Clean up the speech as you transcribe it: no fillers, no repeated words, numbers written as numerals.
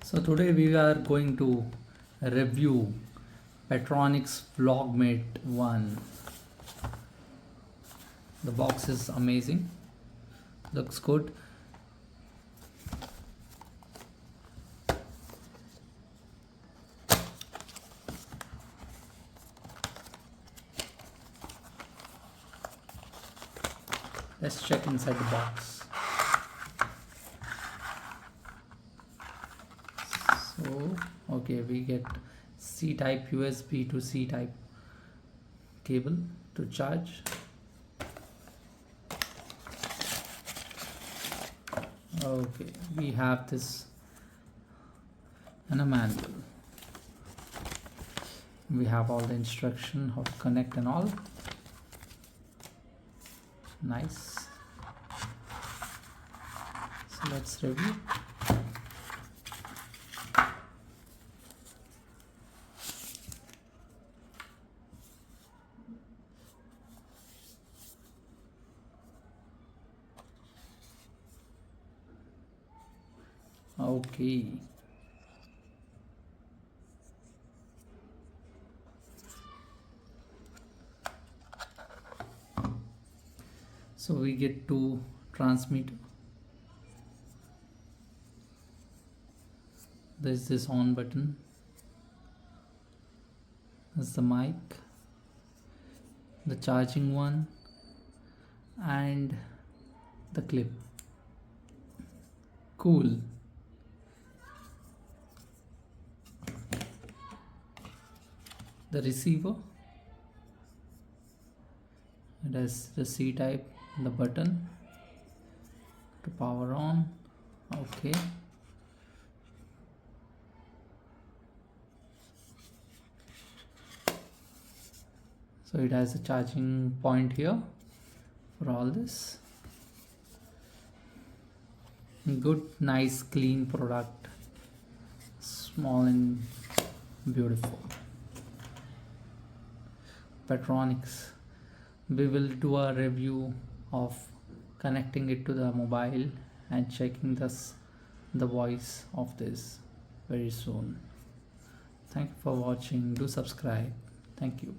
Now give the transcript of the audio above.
So today we are going to review Portronics VlogMate One. The box is amazing, looks good. Let's check inside the box. So okay, we get C type USB to C type cable to charge. Okay, we have this and a manual. We have all the instruction how to connect and all. Nice. So let's review. Okay. So we get to transmit. There's this on button. That's the mic, the charging one, and the clip. Cool. The receiver, it has the C type, the button to power on. Okay, so it has a charging point here for all this. Good, nice, clean product, small and beautiful. Portronics. We will do a review of connecting it to the mobile and checking the voice of this very soon. Thank you for watching. Do subscribe. Thank you.